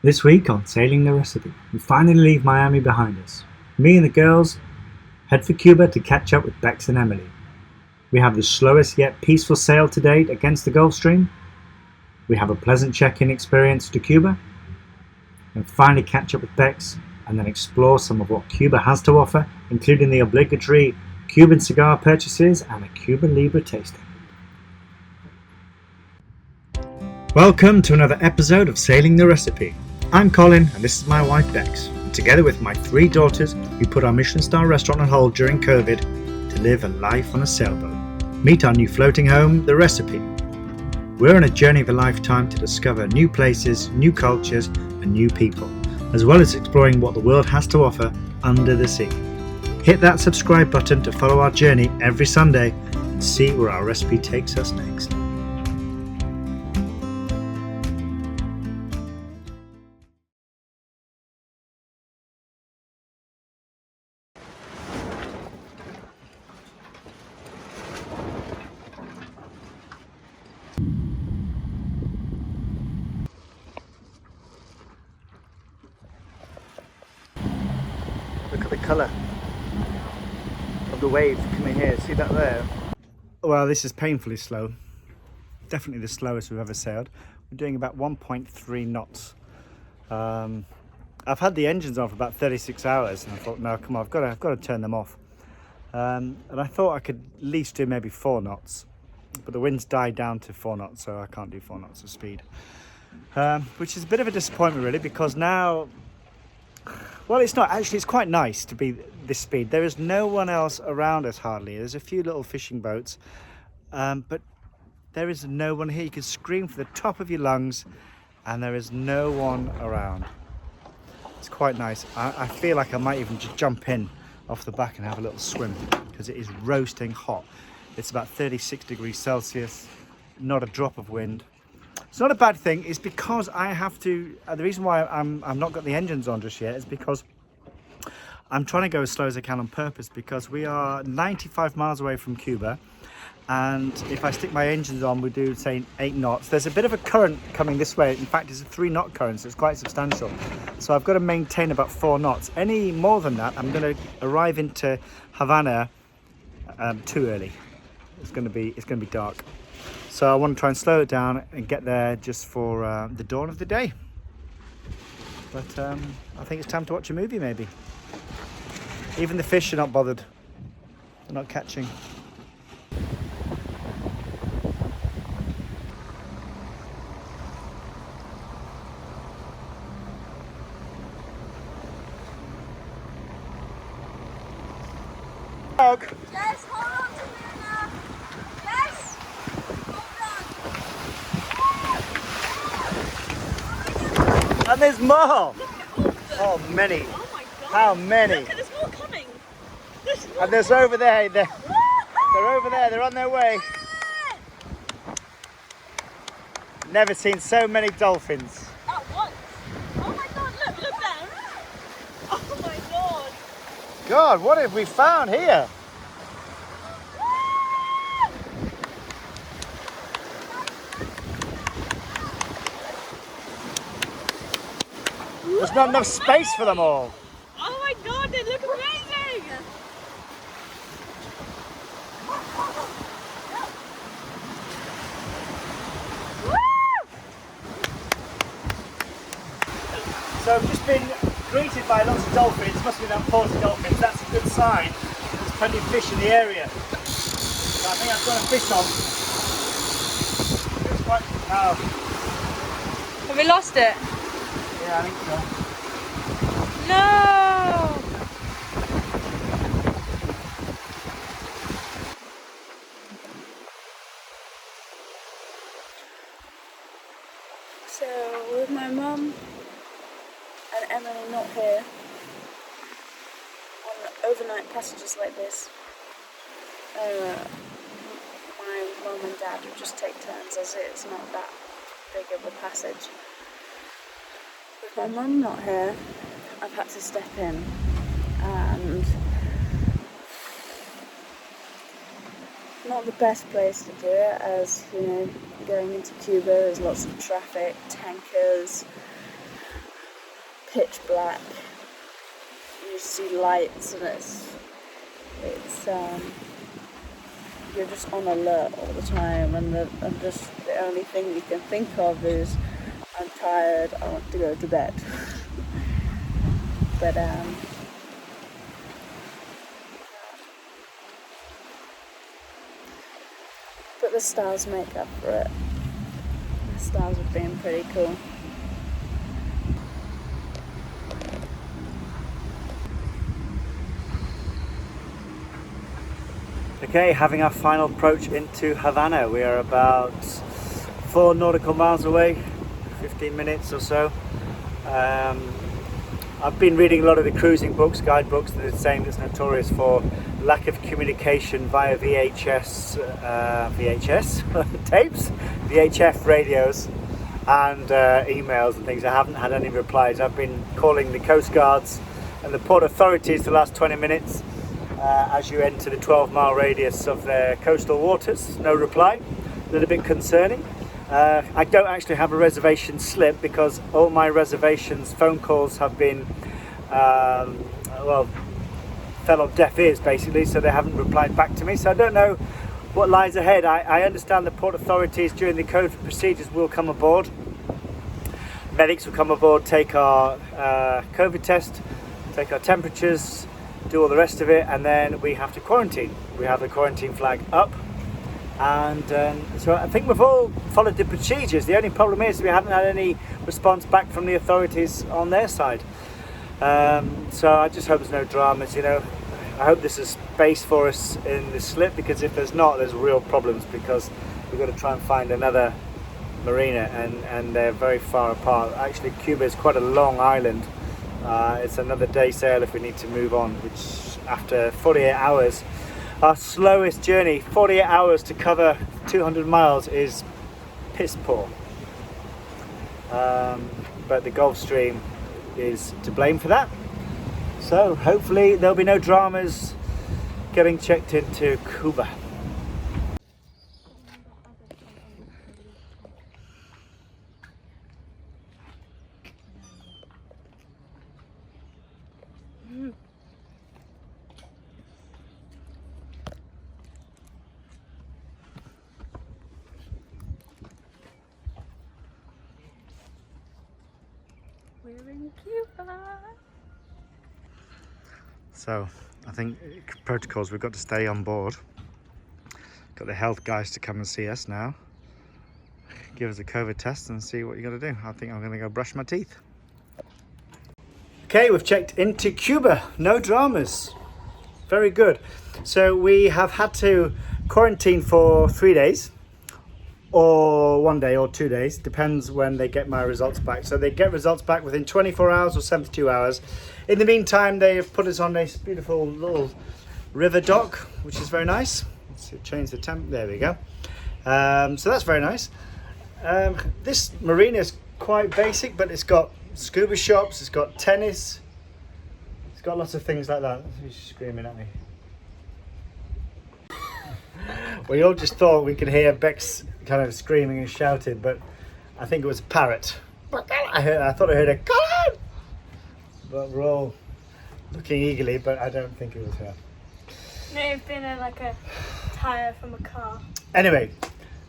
This week on Sailing the Recipe, we finally leave Miami behind us. Me and the girls head for Cuba to catch up with Bex and Emily. We have the slowest yet peaceful sail to date against the Gulf Stream. We have a pleasant check-in experience to Cuba. And finally catch up with Bex and then explore some of what Cuba has to offer, including the obligatory Cuban cigar purchases and a Cuba Libre tasting. Welcome to another episode of Sailing the Recipe. I'm Colin and this is my wife Bex. Together with my 3 daughters, we put our Michelin star restaurant on hold during COVID to live a life on a sailboat. Meet our new floating home, The Recipe. We're on a journey of a lifetime to discover new places, new cultures and new people, as well as exploring what the world has to offer under the sea. Hit that subscribe button to follow our journey every Sunday and see where our recipe takes us next. Look at the colour of the waves coming here. See that there? Well, this is painfully slow. Definitely the slowest we've ever sailed. We're doing about 1.3 knots. I've had the engines on for about 36 hours and I thought, no, come on, I've got to turn them off. And I thought I could at least do maybe 4 knots. But the wind's died down to 4 knots, so I can't do 4 knots of speed. Which is a bit of a disappointment really, because now, well, it's not actually, it's quite nice to be this speed. There is no one else around us hardly. There's a few little fishing boats, but there is no one here. You can scream for the top of your lungs and there is no one around. It's quite nice. I feel like I might even just jump in off the back and have a little swim because it is roasting hot. It's about 36 degrees Celsius, not a drop of wind. It's not a bad thing. It's because I have to, the reason why I'm not got the engines on just yet is because I'm trying to go as slow as I can on purpose, because we are 95 miles away from Cuba, and if I stick my engines on, we do say 8 knots. There's a bit of a current coming this way. In fact, it's a 3 knot current, so it's quite substantial. So I've got to maintain about 4 knots. Any more than that, I'm going to arrive into Havana too early. It's going to be dark. So I want to try and slow it down and get there just for the dawn of the day. But I think it's time to watch a movie maybe. Even the fish are not bothered. They're not catching. Yes, hold on to me now. Yes. Hold on. And there's more! Look at all of them. Oh, many. Oh my god. How many? Look, there's more coming. There's more. And there's over there. They're over there. They're on their way. Never seen so many dolphins. At once. Oh my god, look there. Oh my god. God, what have we found here? There's not enough space for them all. Oh my god, they look amazing. So I've just been greeted by lots of dolphins. Must be about 40 dolphins. That's a good sign. There's plenty of fish in the area. So I think I've got a fish on. It's quite, Have we lost it? yeah, I think so. No! So, with my mum and Emily not here, on overnight passages like this, my mum and dad would just take turns, as it's not that big of a passage. With my mum not here, I've had to step in, and not the best place to do it, as you know, going into Cuba there's lots of traffic, tankers, pitch black. You see lights, and it's you're just on alert all the time, and just the only thing you can think of is, I'm tired, I want to go to bed. But the stars make up for it. The stars have been pretty cool. Okay, having our final approach into Havana. We are about 4 nautical miles away, 15 minutes or so. I've been reading a lot of the cruising books, guidebooks, that are saying it's notorious for lack of communication via VHS tapes, VHF radios, and emails and things. I haven't had any replies. I've been calling the Coast Guards and the port authorities the last 20 minutes as you enter the 12-mile radius of their coastal waters. No reply. A little bit concerning. I don't actually have a reservation slip because all my reservations phone calls have been fell on deaf ears basically, so they haven't replied back to me, so I don't know what lies ahead. I understand the port authorities during the COVID procedures will come aboard. Medics will come aboard, take our COVID test, take our temperatures, do all the rest of it, and then we have to quarantine. We have the quarantine flag up, and so I think we've all followed the procedures. The only problem is we haven't had any response back from the authorities on their side. So I just hope there's no dramas, you know. I hope there's a space for us in the slip, because if there's not, there's real problems, because we've got to try and find another marina, and they're very far apart. Actually, Cuba is quite a long island. It's another day sail if we need to move on, which after 48 hours, our slowest journey, 48 hours to cover 200 miles is piss poor. But the Gulf Stream is to blame for that. So hopefully there'll be no dramas getting checked into Cuba. We're in Cuba. So I think protocols, we've got to stay on board. Got the health guys to come and see us now. Give us a COVID test and see what you got to do. I think I'm going to go brush my teeth. Okay, we've checked into Cuba. No dramas. Very good. So we have had to quarantine for 3 days, or 1 day or 2 days, depends when they get my results back. So they get results back within 24 hours or 72 hours. In the meantime, they have put us on this beautiful little river dock, which is very nice. Let's change the temp. There we go. So that's very nice. This marina is quite basic, but it's got scuba shops, it's got tennis, it's got lots of things like that. He's screaming at me. We all just thought we could hear Bex kind of screaming and shouting, but I think it was a parrot. I thought I heard a Colin! But we're all looking eagerly, but I don't think it was her. May have been like a tyre from a car. Anyway,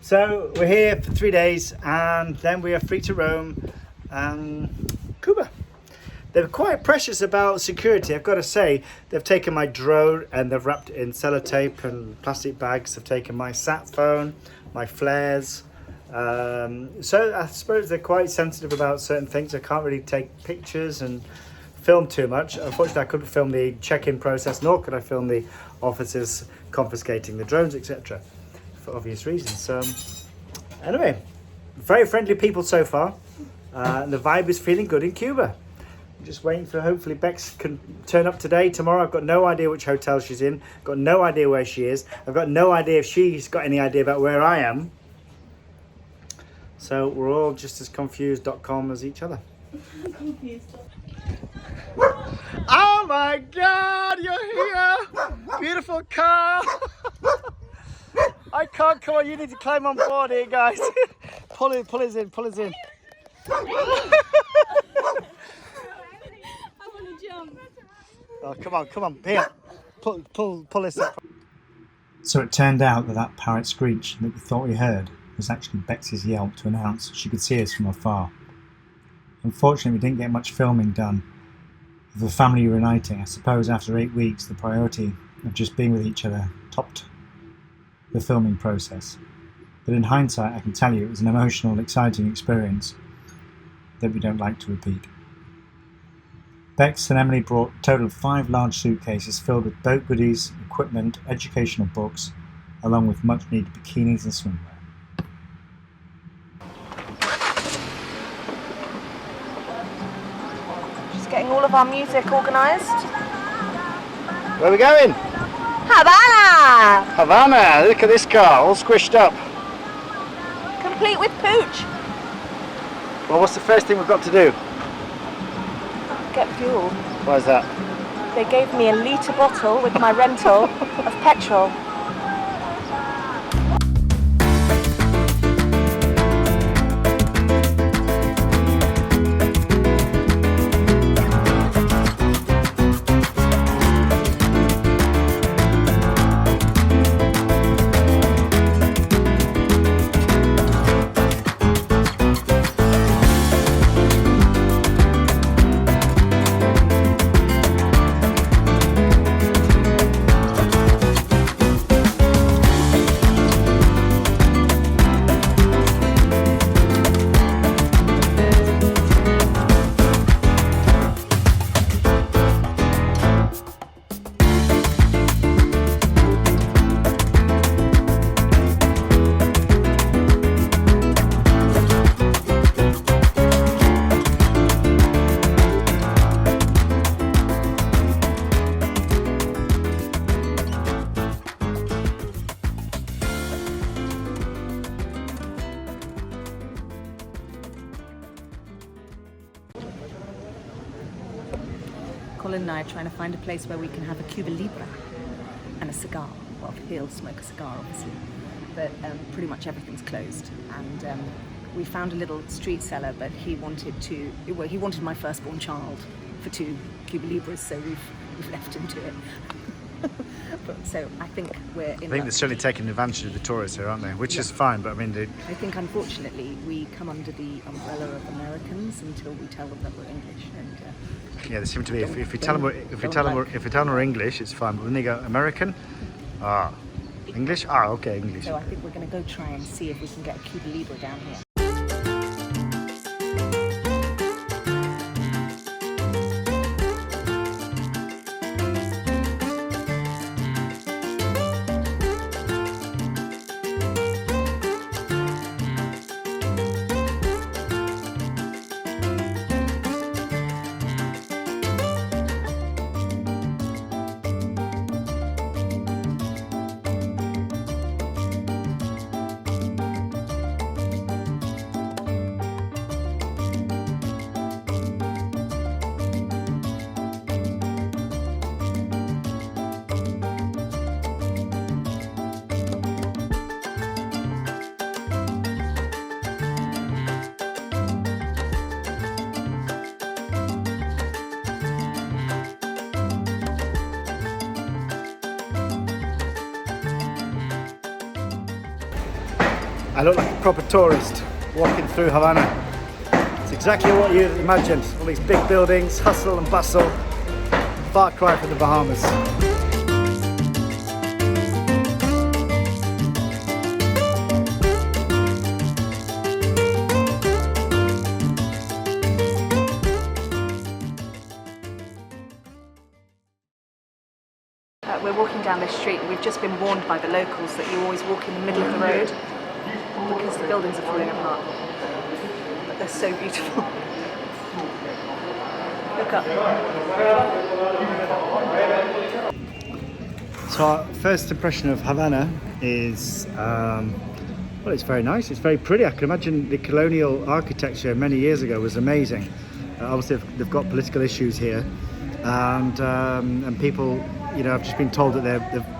so we're here for 3 days, and then we are free to roam Cuba. They're quite precious about security, I've got to say. They've taken my drone and they've wrapped it in sellotape and plastic bags. They've taken my sat phone, my flares. So I suppose they're quite sensitive about certain things. I can't really take pictures and film too much. Unfortunately, I couldn't film the check-in process, nor could I film the officers confiscating the drones, etc., for obvious reasons. So anyway, very friendly people so far. And the vibe is feeling good in Cuba. Just waiting for, hopefully Bex can turn up today, tomorrow. I've got no idea which hotel she's in, got no idea where she is. I've got no idea if she's got any idea about where I am. So we're all just as confused.com as each other. Oh my God, you're here! Beautiful car! I can't, come on, you need to climb on board here, guys. Pull us in, pull us in. Oh, come on, here. Pull this up. So it turned out that parrot screech that we thought we heard was actually Bex's yelp to announce she could see us from afar. Unfortunately, we didn't get much filming done of the family reuniting. I suppose after 8 weeks, the priority of just being with each other topped the filming process. But in hindsight, I can tell you it was an emotional, exciting experience that we don't like to repeat. Bex and Emily brought a total of 5 large suitcases filled with boat goodies, equipment, educational books, along with much needed bikinis and swimwear. Just getting all of our music organised. Where are we going? Havana! Havana, look at this car, all squished up. Complete with pooch. Well, what's the first thing we've got to do? Get fuel. Why is that? They gave me a litre bottle with my rental of petrol. Colin and I are trying to find a place where we can have a Cuba Libre and a cigar. Well, he'll smoke a cigar, obviously, but pretty much everything's closed. And we found a little street seller, but he wanted my firstborn child for 2 Cuba Libres, so we've left him to it. But so I think we're in. I think they're certainly taking advantage of the tourists here, aren't they? Which is fine, but I mean, I think unfortunately we come under the umbrella of Americans until we tell them that we're English. And yeah, they seem to be. If we tell them we're English, it's fine. But when they go American, English, okay, English. So I think we're going to go try and see if we can get a Cuba Libre down here. I look like a proper tourist walking through Havana. It's exactly what you'd imagine. All these big buildings, hustle and bustle. Far cry from the Bahamas. We're walking down this street and we've just been warned by the locals that you always walk in the middle of the road because the buildings are falling apart. But they're so beautiful. Look up. So our first impression of Havana is, well, it's very nice. It's very pretty. I can imagine the colonial architecture many years ago was amazing. Obviously, they've got political issues here, and people, you know, I've just been told that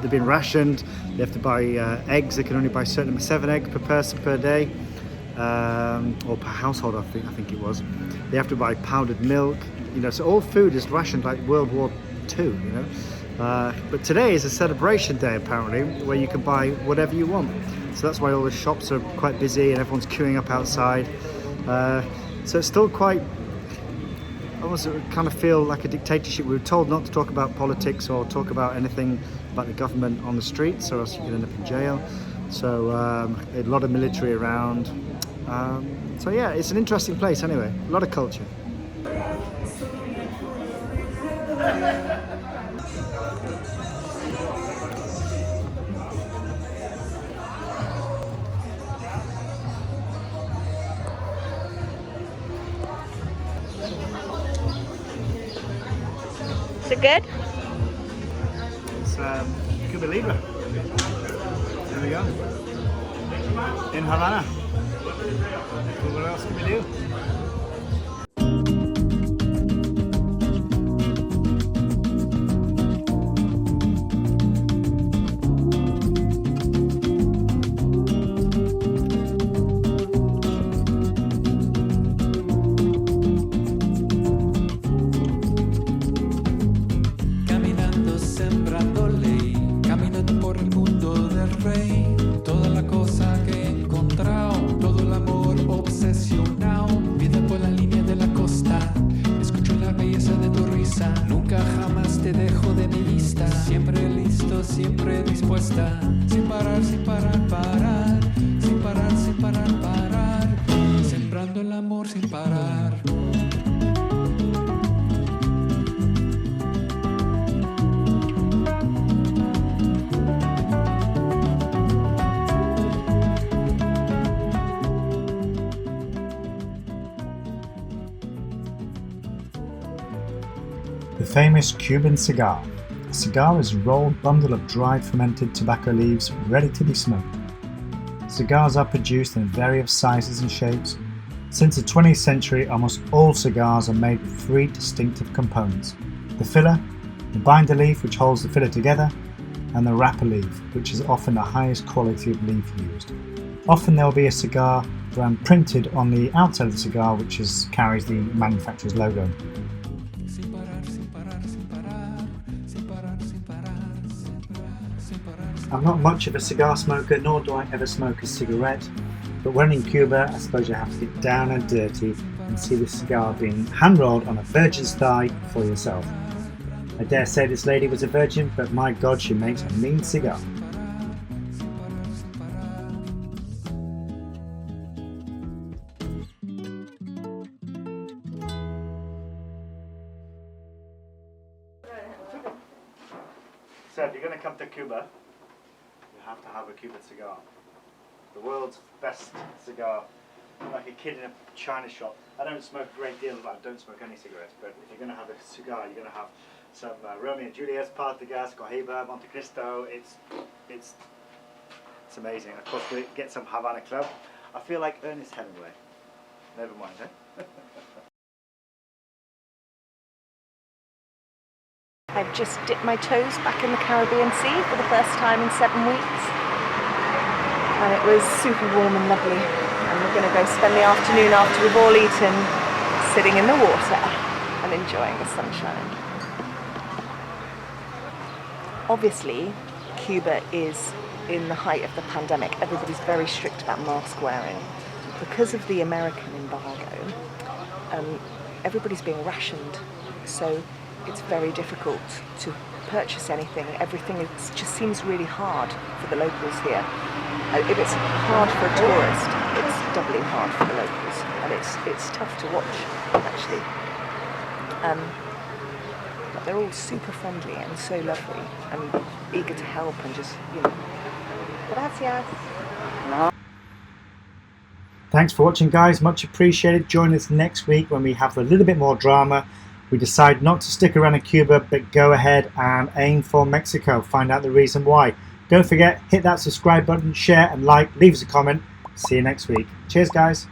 they've been rationed. They have to buy eggs. They can only buy 7 eggs per person per day, or per household. I think it was. They have to buy powdered milk. You know, so all food is rationed like World War too, you know. But today is a celebration day apparently, where you can buy whatever you want. So that's why all the shops are quite busy and everyone's queuing up outside. So it's still quite, almost kind of feel like a dictatorship. We were told not to talk about politics or talk about anything about the government on the streets, or else you could end up in jail. So a lot of military around. So yeah, it's an interesting place anyway, a lot of culture. Is it good? It's Cuba Libre. There we go. In Havana. What else can we do? Siempre dispuesta, sin parar, sin parar, parar, sin parar, sin parar, parar, sembrando el amor sin parar. The famous Cuban cigar. A cigar is a rolled bundle of dried fermented tobacco leaves ready to be smoked. Cigars are produced in various sizes and shapes. Since the 20th century, almost all cigars are made with three distinctive components: the filler, the binder leaf which holds the filler together, and the wrapper leaf, which is often the highest quality of leaf used. Often there will be a cigar brand printed on the outside of the cigar which carries the manufacturer's logo. I'm not much of a cigar smoker, nor do I ever smoke a cigarette, but when in Cuba I suppose you have to get down and dirty and see the cigar being hand-rolled on a virgin's thigh for yourself. I dare say this lady was a virgin, but my God, she makes a mean cigar. So if you're going to come to Cuba, you have to have a Cuban cigar. The world's best cigar. I'm like a kid in a china shop. I don't smoke a great deal, I don't smoke any cigarettes, but if you're going to have a cigar, you're going to have some Romeo and Juliet, Partagas, Cohiba, Monte Cristo. It's amazing. Of course, we get some Havana Club. I feel like Ernest Hemingway. Never mind, eh? I've just dipped my toes back in the Caribbean Sea for the first time in 7 weeks. And it was super warm and lovely. And we're going to go spend the afternoon after we've all eaten sitting in the water and enjoying the sunshine. Obviously, Cuba is in the height of the pandemic. Everybody's very strict about mask wearing. Because of the American embargo, everybody's being rationed. So it's very difficult to purchase anything. Everything just seems really hard for the locals here. If it's hard for a tourist, it's doubly hard for the locals, and it's tough to watch actually. But they're all super friendly and so lovely and eager to help and just, you know. Gracias. Thanks for watching, guys, much appreciated. Join us next week when we have a little bit more drama. We decide not to stick around in Cuba, but go ahead and aim for Mexico. Find out the reason why. Don't forget, hit that subscribe button, share and like, leave us a comment. See you next week. Cheers, guys.